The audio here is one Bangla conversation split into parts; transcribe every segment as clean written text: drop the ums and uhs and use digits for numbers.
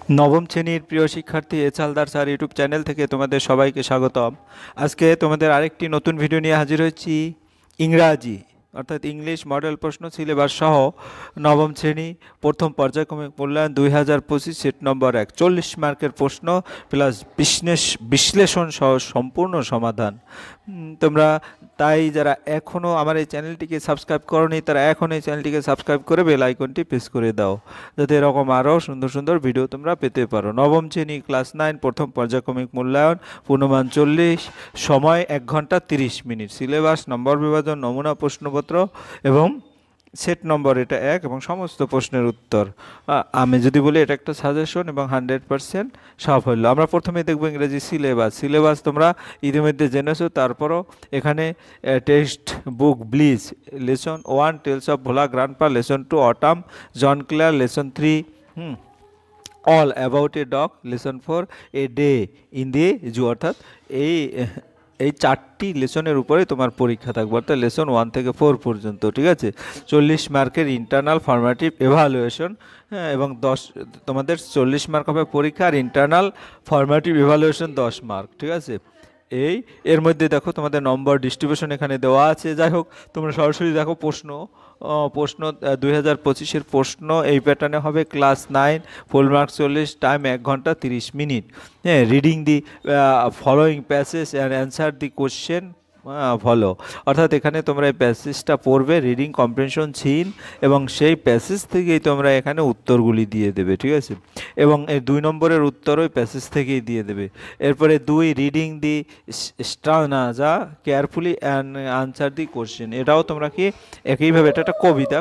নবম শ্রেণীর প্রিয় শিক্ষার্থী এচালদার স্যার ইউটিউব চ্যানেল থেকে তোমাদের সবাইকে স্বাগতম। আজকে তোমাদের আরেকটি নতুন ভিডিও নিয়ে হাজির হয়েছি। ইংরাজি অর্থাৎ ইংলিশ মডেল প্রশ্ন সিলেবাস সহ নবম শ্রেণী প্রথম পর্যায়ক্রমিক মূল্যায়ন 2025 সেট নম্বর 1 40 মার্কের প্রশ্ন প্লাস বিশ্লেষণ সহ সম্পূর্ণ সমাধান। তোমরা তাই যারা এখনও আমার এই চ্যানেলটিকে সাবস্ক্রাইব করোনি তারা এখন এই চ্যানেলটিকে সাবস্ক্রাইব করে বেল আইকনটি প্রেস করে দাও, যাতে এরকম আরও সুন্দর সুন্দর ভিডিও তোমরা পেতে পারো। নবম শ্রেণী ক্লাস 9 প্রথম পর্যায়ক্রমিক মূল্যায়ন, পূর্ণমান 40, সময় 1 ঘন্টা 30 মিনিট, সিলেবাস নম্বর বিভাজন, নমুনা প্রশ্নপত্র এবং সেট নম্বর এটা 1 এবং সমস্ত প্রশ্নের উত্তর। আমি যদি বলি এটা একটা সাজেশন এবং 100% সাফল্য। আমরা প্রথমে দেখব ইংরেজি সিলেবাস তোমরা ইতিমধ্যে জেনেছো, তারপরও এখানে textbook Bliss, lesson 1 tales of Bhola grandpa, lesson 2 autumn, John Clare, lesson 3 all about a dog, lesson 4 a day in the zoo. অর্থাৎ এই 4টি লেসনের উপরে তোমার পরীক্ষা থাকবে, অর্থাৎ লেসন 1 থেকে 4 পর্যন্ত, ঠিক আছে। 40 মার্কের ইন্টারনাল ফর্মেটিভ এভালুয়েশন, হ্যাঁ, এবং তোমাদের 40 মার্ক হবে পরীক্ষা, আর ইন্টারনাল ফর্মেটিভ এভালুয়েশন 10 মার্ক, ঠিক আছে। এর মধ্যে দেখো তোমাদের নম্বর ডিস্ট্রিবিউশন এখানে দেওয়া আছে। যাই হোক, তোমরা সরাসরি দেখো প্রশ্ন 2025-এর প্রশ্ন এই প্যাটার্নে হবে। ক্লাস 9, ফুল মার্ক 40, টাইম 1 ঘন্টা 30 মিনিট। হ্যাঁ, reading the following passage and answer the question follow. অর্থাৎ এখানে তোমরা এই প্যাসেজটা পড়বে, রিডিং কম্প্রিহেনশন ছিন, এবং সেই প্যাসেজ থেকেই তোমরা এখানে উত্তরগুলি দিয়ে দেবে, ঠিক আছে। এবং এই 2 নম্বরের উত্তর ওই প্যাসেজ থেকেই দিয়ে দেবে। এরপরে 2, reading the stanza carefully and answer the question. এটাও তোমরা কি একইভাবে, এটা একটা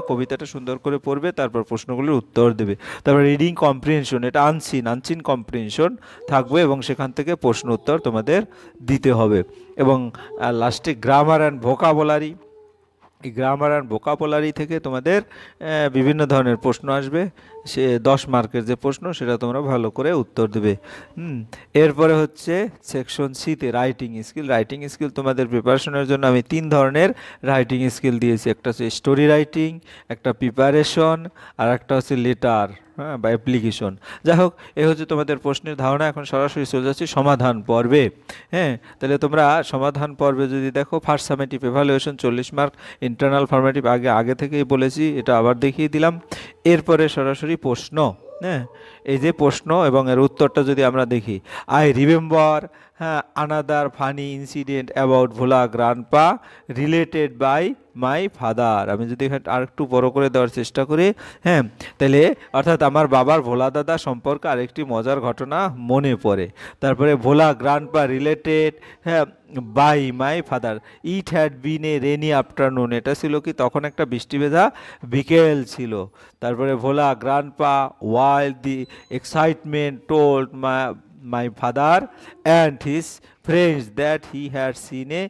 কবিতাটা সুন্দর করে পড়বে, তারপর প্রশ্নগুলির উত্তর দেবে। তারপর রিডিং কম্প্রিহেনশন, এটা আনসিন কম্প্রিহেনশন থাকবে, এবং সেখান থেকে প্রশ্ন উত্তর তোমাদের দিতে হবে। এবং লাস্টে গ্রামার অ্যান্ড ভোকাবুলারি, এই গ্রামার অ্যান্ড ভোকাবুলারি থেকে তোমাদের বিভিন্ন ধরনের প্রশ্ন আসবে। সে 10 মার্কের যে প্রশ্ন সেটা তোমরা ভালো করে উত্তর দেবে। এরপরে হচ্ছে সেকশন সিতে রাইটিং স্কিল। তোমাদের প্রিপারেশনের জন্য আমি 3 ধরনের রাইটিং স্কিল দিয়েছি। একটা হচ্ছে স্টোরি রাইটিং, একটা প্রিপারেশন, আর একটা হচ্ছে লেটার, হ্যাঁ, বা অ্যাপ্লিকেশন। যাই হোক, এই হচ্ছে তোমাদের প্রশ্নের ধারণা। এখন সরাসরি চলে যাচ্ছি সমাধান পর্বে। হ্যাঁ, তাহলে তোমরা সমাধান পর্বে যদি দেখো, first summative evaluation 40 mark, internal formative আগে থেকেই বলেছি, এটা আবার দেখিয়ে দিলাম। এরপরে সরাসরি প্রশ্ন। হ্যাঁ, এই যে প্রশ্ন এবং এর উত্তরটা যদি আমরা দেখি, আই রিমেম্বার, হ্যাঁ, another funny incident about Bhola grandpa related by my father. আমি যদি এখানে আর একটু বড় করে দেওয়ার চেষ্টা করি, হ্যাঁ, তাহলে অর্থাৎ আমার বাবার ভোলা দাদা সম্পর্কে আরেকটি মজার ঘটনা মনে পড়ে। তারপরে ভোলা গ্র্যান্ডপা রিলেটেড, হ্যাঁ, by my father, it had been a rainy afternoon. এটা ছিল কি, তখন একটা বৃষ্টি ভেজা বিকেল ছিল। তারপরে Bhola grandpa while the excitement told my father and his friends that he had seen a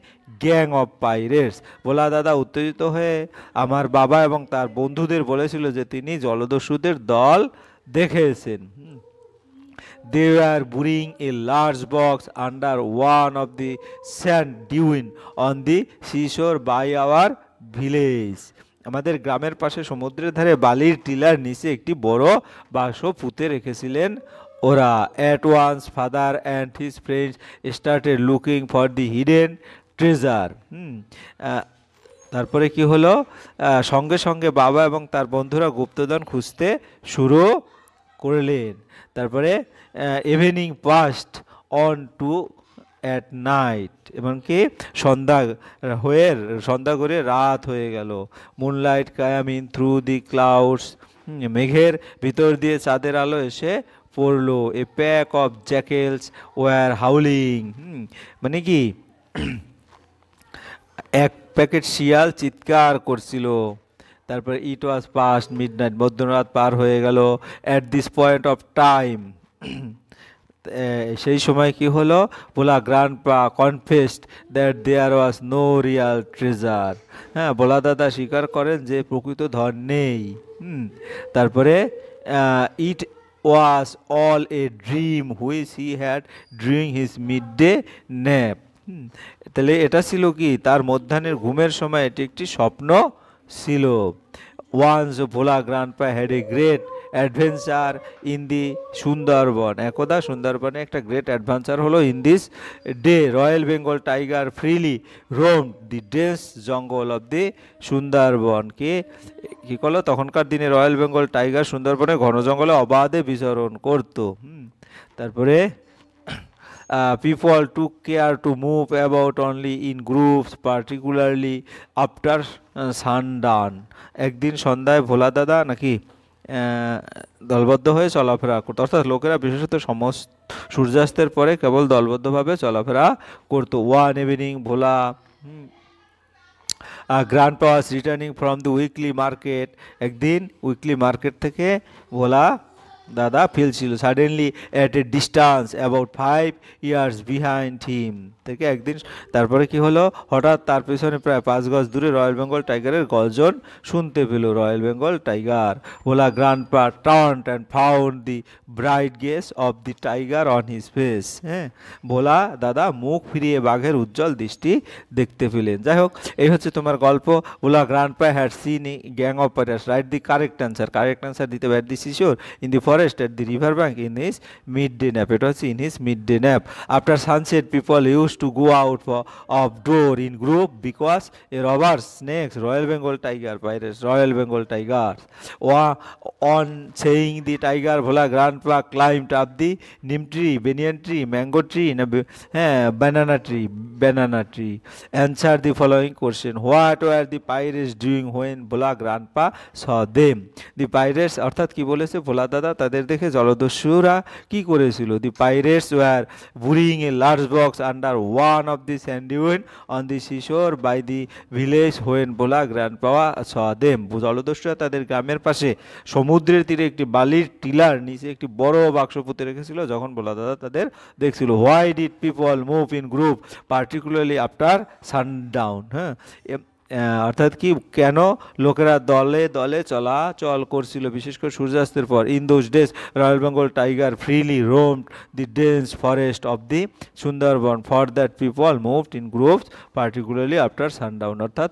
gang of pirates. Bhola দাদা উত্তেজিত হয়ে আমার বাবা এবং তার বন্ধুদের বলেছিল যে তিনি জলদস্যুদের দল দেখেছেন। They were burying a large box under one of the sand dune on the seashore by our village. আমাদের গ্রামের পাশে সমুদ্রের ধারে বালির টিলার নিচে একটি বড় বাক্স পুঁতে রেখেছিলেন ওরা। At once father and his friends started looking for the hidden treasure. তারপরে কি হলো, সঙ্গে সঙ্গে বাবা এবং তার বন্ধুরা গুপ্তধন খুঁজতে শুরু করলেন। তারপরে evening passed on to at night, এমনকি সন্ধ্যা করে রাত হয়ে গেল। Moonlight coming through the clouds, মেঘের ভিতর দিয়ে চাঁদের আলো এসে পড়লো। A pack of jackals were howling, মানে কি এক প্যাকেট শিয়াল চিৎকার করছিল। তারপরে ইট ওয়াজ পাস্ট মিডনাইট, মধ্যরাত পার হয়ে গেল। At this point of time, সেই সময় কি হলো, Bhola grandpa confessed that there was no real treasure. হ্যাঁ, ভোলা দাদা স্বীকার করেন যে প্রকৃত ধন নেই। তারপরে it was all a dream which he had during his midday nap. তাহলে এটা ছিল কি, তার মধ্যাহ্নের ঘুমের সময় এটি একটি স্বপ্ন ছিল। Once Bhola grandpa had a great adventure in the Sundarban. একদা সুন্দরবনে একটা গ্রেট অ্যাডভেঞ্চার হলো। In this day royal Bengal tiger freely roam the dense jungle of the Sundarban. কি করলো, তখনকার দিনে রয়্যাল বেঙ্গল টাইগার সুন্দরবনে ঘন জঙ্গলে অবাধে বিচরণ করতো। তারপরে people took care to move about only in groups, particularly after sundown. একদিন সন্ধ্যায় ভোলা দাদা নাকি দলবদ্ধ হয়ে চলাফেরা করতো, অর্থাৎ লোকেরা বিশেষত সমস্ত সূর্যাস্তের পরে কেবল দলবদ্ধভাবে চলাফেরা করতো। One evening Bhola grandpa was returning from the weekly market. একদিন উইকলি মার্কেট থেকে ভোলা দাদা ফিরছিল। Suddenly at a distance about 5 years behind him থেকে একদিন তারপরে কি হলো, হঠাৎ তার পেছনে প্রায় 5 গজ দূরে রয়্যাল বেঙ্গল টাইগারের গর্জন শুনতে পেল। Royal Bengal tiger. Bhola grandpa turned and found the bright guess of the tiger on his face. হ্যাঁ, ভোলা দাদা মুখ ফিরিয়ে বাঘের উজ্জ্বল দৃষ্টি দেখতে পেলেন। যাই হোক, এই হচ্ছে তোমার গল্প। Bhola grandpa had seen gang of pirates. Write the correct answer. Correct answer দিতে পারে the seashore in the forest at the river bank in his midday nap. It was in his midday nap. After sunset, people used to go out for outdoor in group because a robbers, snakes, Royal Bengal tiger, pirates, Royal Bengal tigers. On saying the tiger, Bhola grandpa climbed up the neem tree, banyan tree, mango tree, banana tree. Answer the following question. What were the pirates doing when Bhola grandpa saw them? The pirates অর্থাৎ কি বলেছে, ভোলা দাদা তাদের দেখে জলদস্যুরা কি করেছিল? The pirates were burying a large box under one of the sand dunes on the seashore by the village when Bhola grandpa saw them. জলদস্যুরা তাদের গ্রামের পাশে সমুদ্রের তীরে একটি বালির টিলার নিচে একটি বড় বাক্স পুঁতে রেখেছিল যখন ভোলা দাদা তাদের দেখছিল। Why did people move in group particularly after sundown? হ্যাঁ, অর্থাৎ কি, কেন লোকেরা দলে দলে চলাচল করছিল বিশেষ করে সূর্যাস্তের পর? In those days royal Bengal tiger freely roamed the dense forest of the Sundarban. For that people moved in groups particularly after sundown. অর্থাৎ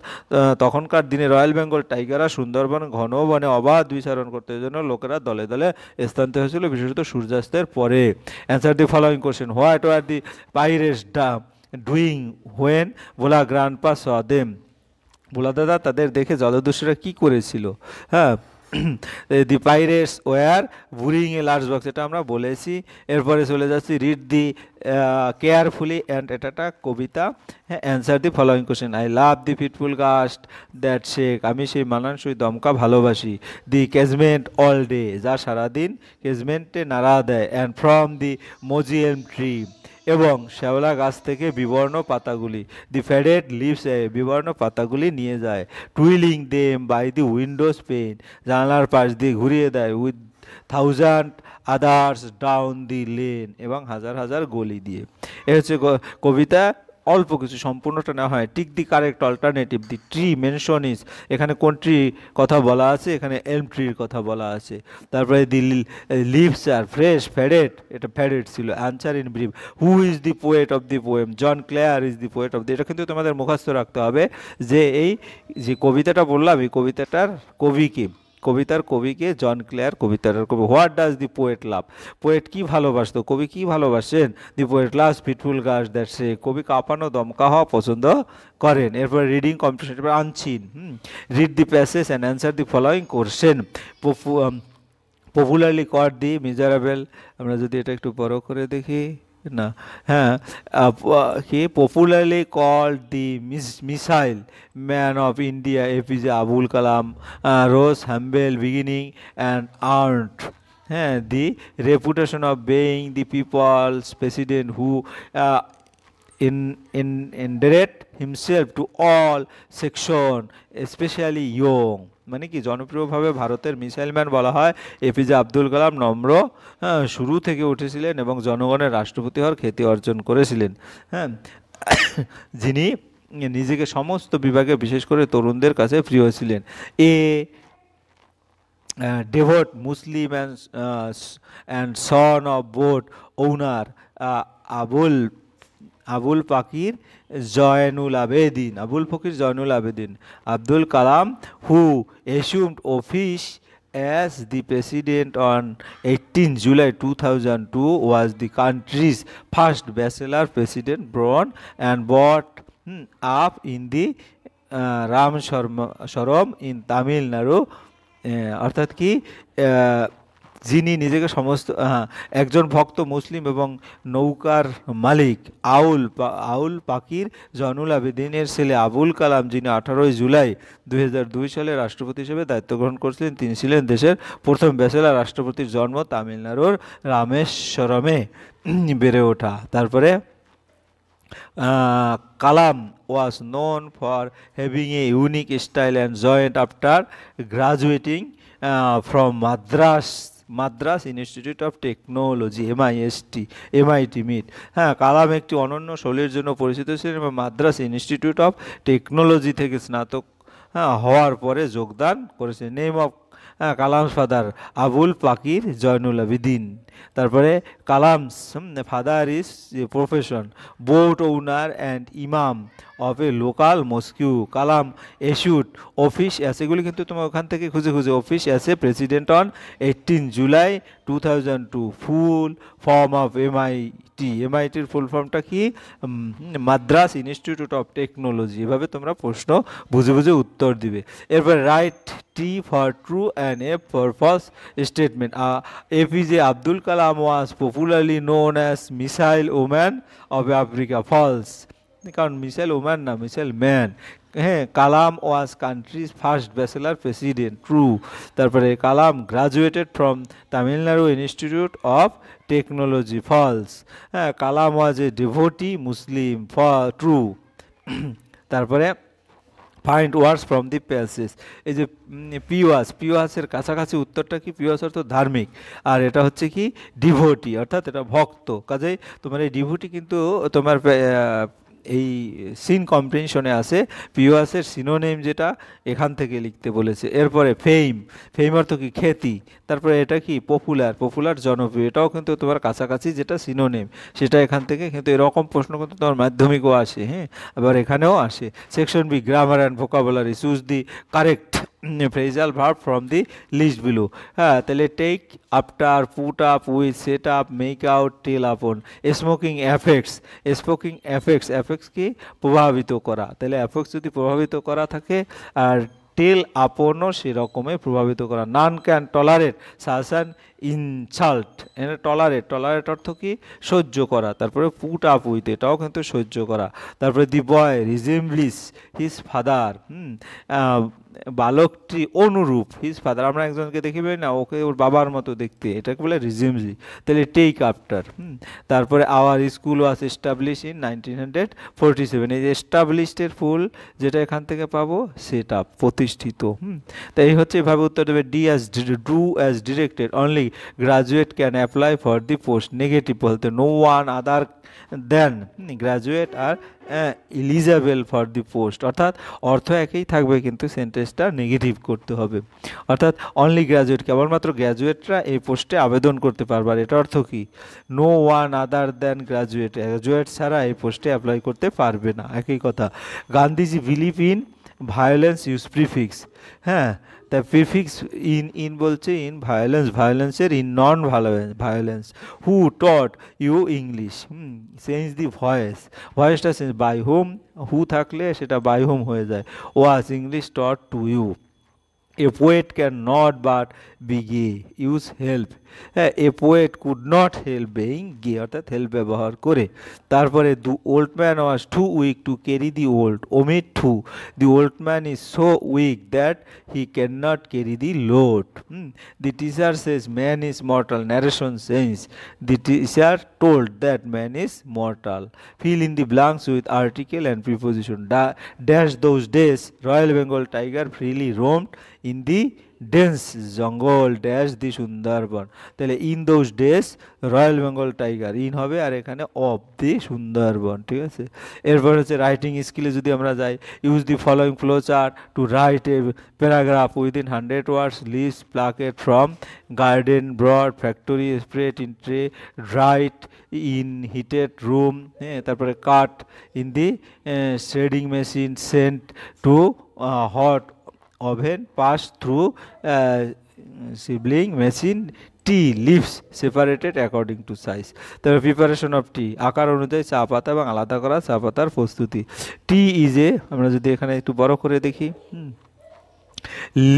তখনকার দিনে রয়্যাল বেঙ্গল টাইগাররা সুন্দরবন ঘন বনে অবাধ বিচরণ করতে জন্য লোকেরা দলে দলে স্থানান্তরিত হয়েছিল বিশেষত সূর্যাস্তের পরে। Answer the following question. What were the pirates doing when Bhola grandpa saw them? Bhola দাদা তাদের দেখে জলদস্যুরা কি করেছিল? হ্যাঁ, the pirates were burying a large box, এটা আমরা বলেছি। এরপরে চলে যাচ্ছি রিড দি কেয়ারফুলি অ্যান্ড, এটা একটা কবিতা। হ্যাঁ, answer the following question. I love the fitful gust that shake, আমি সেই মানানসই দমকা ভালোবাসি। দি কেজমেন্ট অল ডে, যা সারাদিন কেজমেন্টে নাড়া দেয়। অ্যান্ড ফ্রম দি মজিএম ট্রি, এবং শ্যাওলা গাছ থেকে বিবর্ণ পাতাগুলি। দি ফেডেড লিভস, বিবর্ণ পাতাগুলি নিয়ে যায়। Twirling them by the windows pane, জানালার পাশ দিয়ে ঘুরিয়ে দেয়। With thousand others down the lane, এবং হাজার হাজার গলি দিয়ে। এ হচ্ছে কবিতা। অল্প কিছু, সম্পূর্ণটা নেওয়া হয়। Tick the correct alternative. The tree mention is, এখানে কোন ট্রি কথা বলা আছে? এখানে এলম ট্রির কথা বলা আছে। তারপরে the leaves are fresh, faded, এটা ফেডেড ছিল। Answer in brief. Who is the poet of the poem? John Clare is the poet of the. এটা কিন্তু তোমাদের মুখস্থ রাখতে হবে যে এই যে কবিতাটা বললাম, এই কবিতাটার কবিকে, কবিতার কবিকে জন ক্লেয়ার, কবিতাটার কবি। What does the poet love? Poet কি ভালোবাসতো? কবি কি ভালোবাসেন? The poet loves fitful gusts that say, কবি কাঁপানো দমকা হওয়া পছন্দ করেন। এরপর রিডিং কম্পিটিশন, এরপর unseen. Read the passage and answer the following question. Popularly called the miserable, আমরা যদি এটা একটু বড় করে দেখি, না, হ্যাঁ, কি popularly called the missile man of India APJ Abul Kalam rose humble beginning and earned, হ্যাঁ, the reputation of being the people's president who indebted himself to all section especially young। মানে কি, জনপ্রিয়ভাবে ভারতের মিসাইল ম্যান বলা হয়। এপিজে আব্দুল কালাম নম্র শুরু থেকে উঠেছিলেন এবং জনগণের রাষ্ট্রপতি হওয়ার খ্যাতি অর্জন করেছিলেন। হ্যাঁ, যিনি নিজেকে সমস্ত বিভাগে বিশেষ করে তরুণদের কাছে প্রিয় ছিলেন। devout Muslim and son of boat owner Abul Fakir Zainul Abedin, Abdul Kalam who assumed office as the president on 18 July 2002 was the country's first bachelor president born and brought up in the Rameswaram in Tamil Nadu. অর্থাৎ কি যিনি নিজেকে সমস্ত একজন ভক্ত মুসলিম এবং নৌকার মালিক আউল পাকির জয়নুল আবেদিনের ছেলে আবুল কালাম, যিনি 18 জুলাই 2002 সালে রাষ্ট্রপতি হিসেবে দায়িত্ব গ্রহণ করেছিলেন, তিনি ছিলেন দেশের প্রথম ব্যাচেলর রাষ্ট্রপতির। জন্ম তামিলনাড়ুর রামেশ্বরমে বেড়ে ওঠা। তারপরে Kalam was known for having a unique style and joined after graduating from Madras institute of technology MIT মিট। হ্যাঁ, কালাম একটি অনন্য শৈলীর জন্য পরিচিত ছিলেন এবং মাদ্রাস ইনস্টিটিউট অফ টেকনোলজি থেকে স্নাতক হওয়ার পরে যোগদান করেছেন। Name of Kalam's father Abul Pakir Jainul Abedin. তারপরে Kalam's father is profession boat owner and imam of a local mosque. Kalam assumed office as, এগুলি কিন্তু তোমার ওখান থেকে খুঁজে office as a president on 18 July 2002। Full form of MITর ফুল ফর্মটা কি? Madras institute of technology. এভাবে তোমরা প্রশ্ন বুঝে উত্তর দিবে। এরপর write T for true and F for false statement. APJ Abdul Kalam was popularly known as Missile Woman of Africa. False, কারণ মিসাইল ওম্যান না, মিসাইল ম্যান। হ্যাঁ, Kalam was country's first bachelor president. True. তারপরে Kalam graduated from Tamil Nadu institute of technology. False. হ্যাঁ, Kalam was a devout Muslim. True. তারপরে find words from the passage. এই যে পিওয়াসের কাছাকাছি উত্তরটা কি? পিওয়াস অর্থ ধার্মিক, আর এটা হচ্ছে কি? ডিভোটি, অর্থাৎ এটা ভক্ত। কাজেই তোমার এই ডিভোটি কিন্তু তোমার এই সিন কম্প্রিহেনশনে আছে। পিওয়াসের সিনোনিম যেটা এখান থেকে লিখতে বলেছে। এরপরে ফেম অর্থ কি? খ্যাতি। তারপরে এটা কি? পপুলার জনপ্রিয়, এটাও কিন্তু তোমার কাছাকাছি যেটা সিনোনিম সেটা এখান থেকে। কিন্তু এরকম প্রশ্ন কিন্তু তোমার মাধ্যমিকও আসে, হ্যাঁ, আবার এখানেও আসে। Section B grammar and vocabulary. Choose the correct phrasal verb from the list below. হ্যাঁ, তাহলে take after, put up with, set up, make out, tell upon. Smoking effects কি? প্রভাবিত করা। তাহলে এফেক্টস যদি প্রভাবিত করা থাকে, আর টেল আপনও সেরকমই প্রভাবিত করা। None can tolerate such an insult. Tolerate অর্থ কি? সহ্য করা। তারপরে পুট আপ উইথ, এটাও কিন্তু সহ্য করা। তারপরে দি বয় রিজেম্বলিস হিজ ফাদার। বালকটি অনুরূপ হিজ ফাদার। আমরা একজনকে দেখি না, ওকে ওর বাবার মতো দেখতে, এটাকে বলে রিজেম্বলি। তাহলে টেক আফটার। তারপরে our school was establish in 1947। এই যে এস্টাবলিশডের ফুল যেটা এখান থেকে পাবো, সেট আপ, প্রতিষ্ঠিত। তো এই হচ্ছে এভাবে উত্তর দেবে। Do as directed, only graduate can apply for the post. Negative বলতে no one other than graduate are eligible for the post, অর্থাৎ অর্থ একই থাকবে কিন্তু সেন্টেন্সটা নেগেটিভ করতে হবে। অর্থাৎ অনলি গ্র্যাজুয়েট, কেবলমাত্র গ্র্যাজুয়েটরা এই পোস্টে আবেদন করতে পারবে। আর এটা অর্থ কি? No one other than graduate ছাড়া এই পোস্টে অ্যাপ্লাই করতে পারবে না, একই কথা। Gandhiji believe in violence use prefix. হ্যাঁ, তা প্রিফিক্স ইন বলছে ইন ভায়োলেন্সের in non violence. Who taught you English. Change the ভয়েসটা চেঞ্জ। বাই হোম, হু থাকলে সেটা বাই হোম হয়ে যায়। Was English taught to you. A poet can not but be gay. Use help. হ্যাঁ, a poet could not help being gay, অর্থাৎ হেল্প ব্যবহার করে। তারপরে the old man was too weak to carry the load. Omit too. The old man is so weak that he can not carry the load. The teacher says man is mortal. Narration change the teacher told that man is mortal. Fill in the blanks with article and preposition. Dash those days royal Bengal tiger freely roamed in the dense jungle dash the Sundarban. তাহলে in those days royal Bengal tiger, in হবে, আর এখানে অফ দি সুন্দরবন, ঠিক আছে। এরপর হচ্ছে রাইটিং স্কিলে যদি আমরা যাই, use the following flow chart to write a paragraph within 100 words. List plucked from garden, brought, factory, spread in tray, dried in heated room. হ্যাঁ, তারপরে cut in the shredding machine, sent to hot oven, pass through sibling machine, tea leaves separated according to size. তারপরে প্রিপারেশন অফ টি, আকার অনুযায়ী চা পাতা এবং আলাদা করা চা পাতার প্রস্তুতি। টি ইজ এ, আমরা যদি এখানে একটু বড় করে দেখি,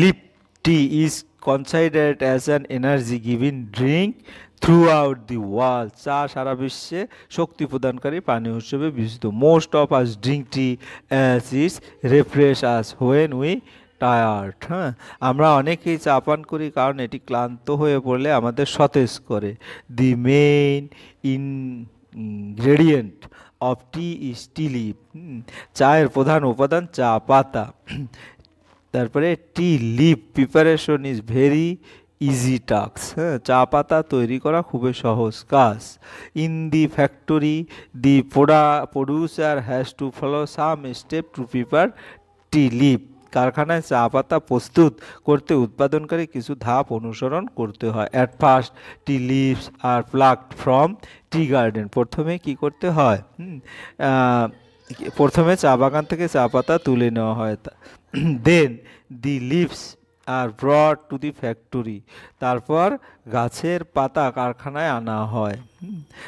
leaf tea is considered as an energy giving drink throughout the world. চা সারা বিশ্বে শক্তি প্রদানকারী পানীয় হিসেবে বিবেচিত। Most of us drink tea as it's refresh us when we tired. হ্যাঁ, আমরা অনেকেই চা পান করি কারণ এটি ক্লান্ত হয়ে পড়লে আমাদের সতেজ করে। The main ingredient of tea is tea leaf. চায়ের প্রধান উপাদান চা পাতা। তারপরে tea leaf preparation is very easy task. হ্যাঁ, চা পাতা তৈরি করা খুবই সহজ কাজ। In the factory the producer has to follow some step to prepare tea leaf. কারখানায় চা পাতা প্রস্তুত করতে উৎপাদনকারী কিছু ধাপ অনুসরণ করতে হয়। At first tea leaves are plucked from tea garden. প্রথমে কি করতে হয়, প্রথমে চা বাগান থেকে চা পাতা তুলে নেওয়া হয়। Then the leaves are brought to the factory. তারপর গাছের পাতা কারখানায় আনা হয়।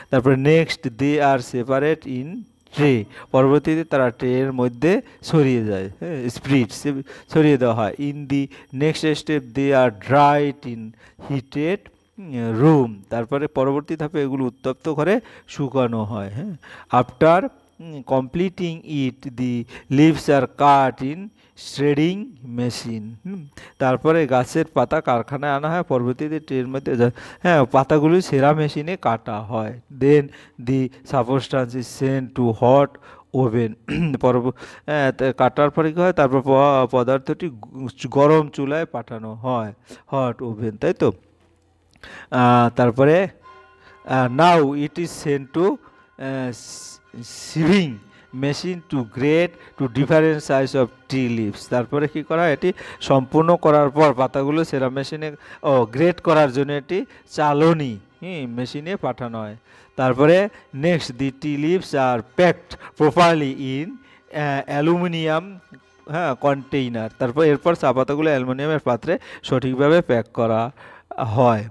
তারপরে next they are separate in tray. পরবর্তীতে তারা ট্রের মধ্যে ছড়িয়ে যায়, স্প্রিট ছড়িয়ে দেওয়া হয়। In the next step they are dried in heated room. তারপরে পরবর্তী ধাপে এগুলো উত্তপ্ত করে শুকানো হয়। হ্যাঁ, after completing it the leaves are cut in shredding machine. তারপরে গাছের পাতা কারখানায় আনা হয়, পরবর্তীতে ট্রের মধ্যে পাতাগুলি সেরা মেশিনে কাটা হয়। Then the substance is sent to hot oven. কাটার পরে কী হয়, তারপর পদার্থটি গরম চুলায় পাঠানো হয়, হট ওভেন, তাই তো। তারপরে now it is sent to sieving machine to grade to different size of tea leaves. তারপরে কী করা হয়, এটি সম্পূর্ণ করার পর পাতাগুলো সেরা মেশিনে গ্রেড করার জন্য এটি চালনি মেশিনে পাঠানো হয়। তারপরে next the tea leaves are packed properly in aluminium container. তারপর এরপর চা পাতাগুলো অ্যালুমিনিয়ামের পাত্রে সঠিকভাবে প্যাক করা হয়।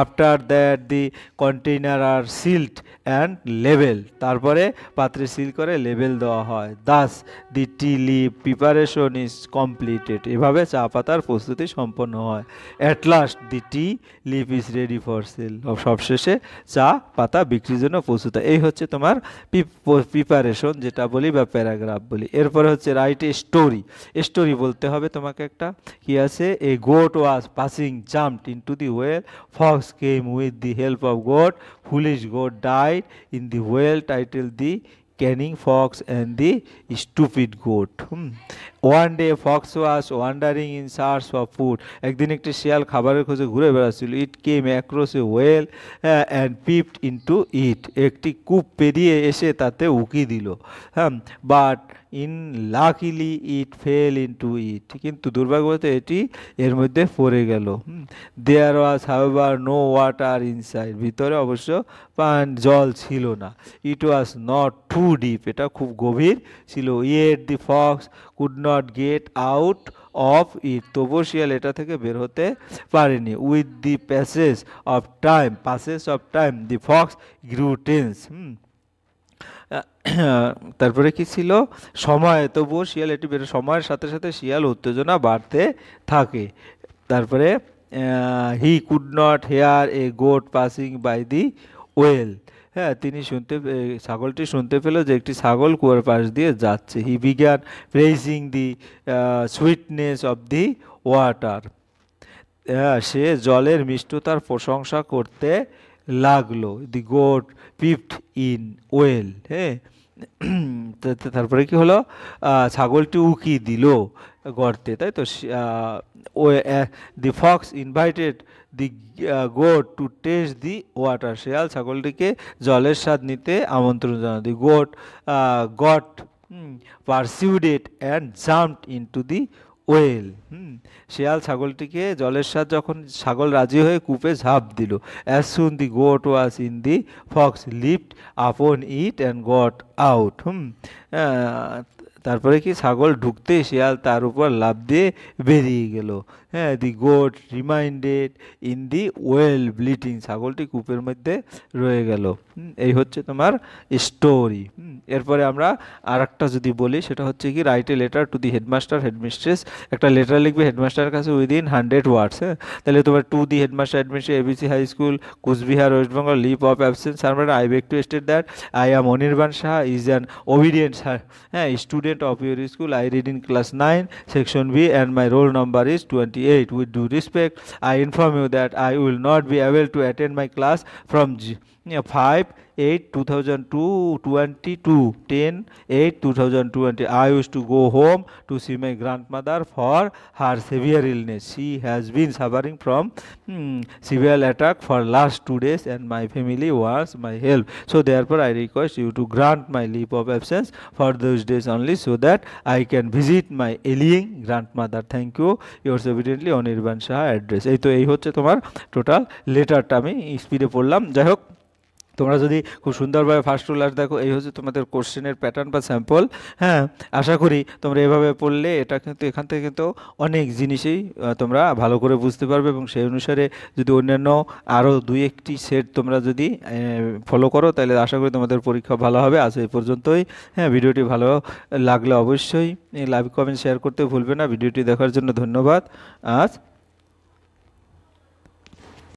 After that the container are sealed and label. তারপরে পাত্রে সিল করে লেবেল দেওয়া হয়। Thus the tea leaf preparation is completed. এভাবে চা পাতার প্রস্তুতি সম্পন্ন হয়। At last the tea leaf is ready for sale. সবশেষে চা পাতা বিক্রির জন্য প্রস্তুত। এই হচ্ছে তোমার প্রিপারেশন যেটা বলি বা প্যারাগ্রাফ বলি। এরপরে হচ্ছে রাইট এ স্টোরি। স্টোরি বলতে হবে তোমাকে একটা, কি আছে, এ goat was passing jumped into the well, Fox came with the help of goat, foolish goat died in the well, titled the Canning Fox and the Stupid Goat. One day fox was wandering in search of food. একদিন একটি শিয়াল খাবারের খোঁজে ঘুরে বেড়াচ্ছিল। It came across a well and peeped into it. একটি কূপ পেরিয়ে এসে তাতে উকি দিল। But in luckily it fell into it. কিন্তু দুর্ভাগ্যবশত এটি এর মধ্যে পড়ে গেল। There was however no water inside. ভিতরে অবশ্য জল ছিল না। It was not too deep. এটা খুব গভীর ছিল। Yet the fox could not get out of it. তবুও শিয়াল এটা থেকে বের হতে পারেনি। With the passage of time the fox grew tense. তারপরে কি ছিল, সময়, তবুও শিয়াল এটি বের, সময়ের সাথে সাথে শিয়াল উত্তেজনা বাড়তে থাকে। তারপরে he could not hear a goat passing by the well. হ্যাঁ, তিনি ছাগলটি শুনতে পেল যে একটি ছাগল কুয়ার পাশ দিয়ে যাচ্ছে। He began praising the sweetness of the water. সে জলের মিষ্টতার প্রশংসা করতে লাগলো। The goat peeped in well. হ্যাঁ, তারপরে কি হলো, ছাগলটি উকি দিল গর্তে, তাই তো। The fox invited the goat to taste the water. শিয়াল ছাগলটিকে জলের স্বাদ নিতে আমন্ত্রণ জানায়। The goat got persuaded and jumped into the well. শিয়াল ছাগলটিকে জলের স্বাদ, যখন ছাগল রাজি হয়ে কূপে ঝাঁপ দিল। As soon the goat was in the Fox lift আপন ইট অ্যান্ড গট আউট। তারপরে কি ছাগল ঢুকতেই শিয়াল তার উপর লাফ দিয়ে বেরিয়ে গেল। হ্যাঁ, the goat reminded in the well bleating, ছাগলটি কূপের মধ্যে রয়ে গেল। এই হচ্ছে তোমার স্টোরি। এরপরে আমরা আর একটা যদি বলি সেটা হচ্ছে কি write a letter to the headmaster headmistress, একটা লেটার লিখবে হেডমাস্টারের কাছে উইদিন 100 ওয়ার্ডস। হ্যাঁ, তাহলে তোমার to the headmaster headmistress ABC high school Cooch Behar West Bengal leave of absence সারমেন্ট I beg to state that I am Anirban Saha is an obedient student of your school. I read in class 9 section B and my roll number is 28. With due respect, I inform you that I will not be able to attend my class from 5/8/2022 10/8/2020. I used to go home to see my grandmother for her severe illness. She has been suffering from severe attack for last 2 days and my family wants my help. So therefore I request you to grant my leave of absence for those days only so that I can visit my ailing grandmother. Thank you. Yours obediently Anirban Saha address. এই হচ্ছে তোমার টোটাল লেটারটা, আমি স্পিডে পড়লাম। যাই হোক, তোমরা যদি খুব সুন্দরভাবে ফার্স্ট টু লাস্ট দেখো, এই হচ্ছে তোমাদের কোশ্চেনের প্যাটার্ন বা স্যাম্পল। হ্যাঁ, আশা করি তোমরা এভাবে পড়লে এটা কিন্তু এখান থেকে কিন্তু অনেক জিনিসই তোমরা ভালো করে বুঝতে পারবে এবং সেই অনুসারে যদি অন্যান্য আরও 2-1টি সেট তোমরা যদি ফলো করো তাহলে আশা করি তোমাদের পরীক্ষা ভালো হবে। আজ এই পর্যন্তই। হ্যাঁ, ভিডিওটি ভালো লাগলে অবশ্যই লাইক কমেন্ট শেয়ার করতে ভুলবে না। ভিডিওটি দেখার জন্য ধন্যবাদ। আজ